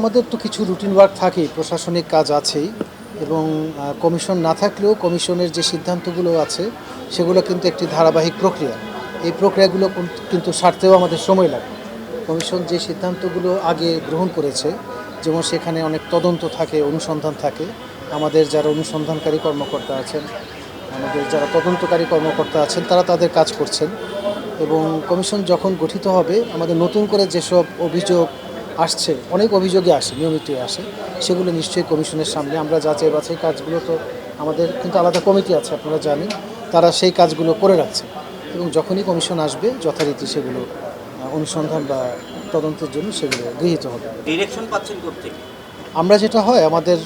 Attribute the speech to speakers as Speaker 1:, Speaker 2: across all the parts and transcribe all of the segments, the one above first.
Speaker 1: আমাদের তো কিছু রুটিন ওয়ার্ক থাকেই, প্রশাসনিক কাজ আছেই এবং কমিশন না থাকলেও কমিশনের যে সিদ্ধান্তগুলো আছে সেগুলো কিন্তু একটি ধারাবাহিক প্রক্রিয়া। এই প্রক্রিয়াগুলো কিন্তু সারতেও আমাদের সময় লাগে। কমিশন যে সিদ্ধান্তগুলো আগে গ্রহণ করেছে, যেমন সেখানে অনেক তদন্ত থাকে, অনুসন্ধান থাকে। আমাদের যারা অনুসন্ধানকারী কর্মকর্তা আছেন, আমাদের যারা তদন্তকারী কর্মকর্তা আছেন, তারা তাদের কাজ করছেন এবং কমিশন যখন গঠিত হবে আমাদের নতুন করে যেসব অভিযোগ আসছে, অনেক অভিযোগই আসে, নিয়মিতই আসে, সেগুলো নিশ্চয়ই কমিশনের সামনে আমরা যাচাই বাছাই কাজগুলো তো আমাদের কিন্তু আলাদা কমিটি আছে, আপনারা জানেন, তারা সেই কাজগুলো করে রাখছে এবং যখনই কমিশন আসবে যথারীতি সেগুলো অনুসন্ধান বা তদন্তের জন্য সেগুলো গৃহীত হবে।
Speaker 2: ডিরেকশন পাচ্ছেন কোত্থেকে?
Speaker 1: আমরা যেটা হয় আমাদের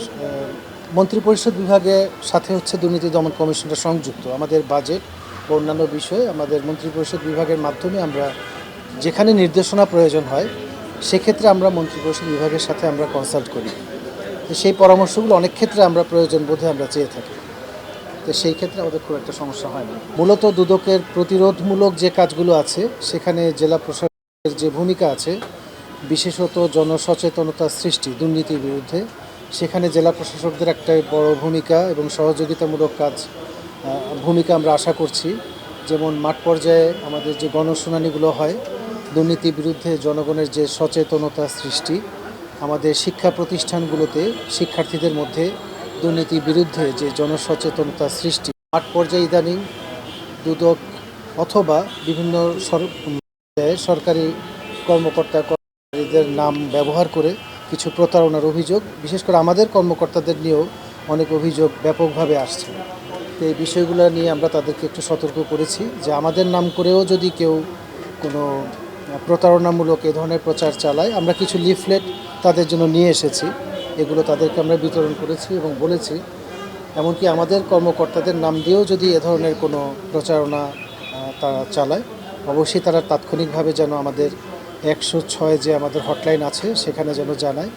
Speaker 1: মন্ত্রিপরিষদ বিভাগের সাথে হচ্ছে দুর্নীতি দমন কমিশনটা সংযুক্ত। আমাদের বাজেট ও অন্যান্য বিষয়ে আমাদের মন্ত্রিপরিষদ বিভাগের মাধ্যমে আমরা যেখানে নির্দেশনা প্রয়োজন হয় সেক্ষেত্রে আমরা মন্ত্রিপরিষদ বিভাগের সাথে আমরা কনসাল্ট করি। তো সেই পরামর্শগুলো অনেক ক্ষেত্রে আমরা প্রয়োজন বোধে আমরা চেয়ে থাকি। তো সেই ক্ষেত্রে আমাদের খুব একটা সমস্যা হয় না। মূলত দুদকের প্রতিরোধমূলক যে কাজগুলো আছে সেখানে জেলা প্রশাসনের যে ভূমিকা আছে, বিশেষত জনসচেতনতা সৃষ্টি দুর্নীতির বিরুদ্ধে, সেখানে জেলা প্রশাসকদের একটা বড় ভূমিকা এবং সহযোগিতামূলক ভূমিকা আমরা আশা করছি। যেমন মাঠ পর্যায়ে আমাদের যে গণশুনানিগুলো হয়, দুর্নীতির বিরুদ্ধে জনগণের যে সচেতনতা সৃষ্টি, আমাদের শিক্ষা প্রতিষ্ঠানগুলোতে শিক্ষার্থীদের মধ্যে দুর্নীতির বিরুদ্ধে যে জনসচেতনতা সৃষ্টি, মাঠ পর্যায়ে ইদানিং দুদক অথবা বিভিন্ন সরকারি কর্মকর্তাদের নাম ব্যবহার করে কিছু প্রতারণার অভিযোগ, বিশেষ করে আমাদের কর্মকর্তাদের নিয়েও অনেক অভিযোগ ব্যাপকভাবে আসছে। তো এই বিষয়গুলো নিয়ে আমরা তাদেরকে একটু সতর্ক করেছি যে আমাদের নাম করেও যদি কেউ কোনো প্রতারণামূলক এ ধরনের প্রচার চালায়, আমরা কিছু লিফলেট তাদের জন্য নিয়ে এসেছি, এগুলো তাদেরকে আমরা বিতরণ করেছি এবং বলেছি এমনকি আমাদের কর্মকর্তাদের নাম দিয়েও যদি এ ধরনের কোনো প্রচারণা তারা চালায়, অবশ্যই তারা তাৎক্ষণিকভাবে যেন আমাদের 106 যে আমাদের হটলাইন আছে সেখানে যেন জানায়।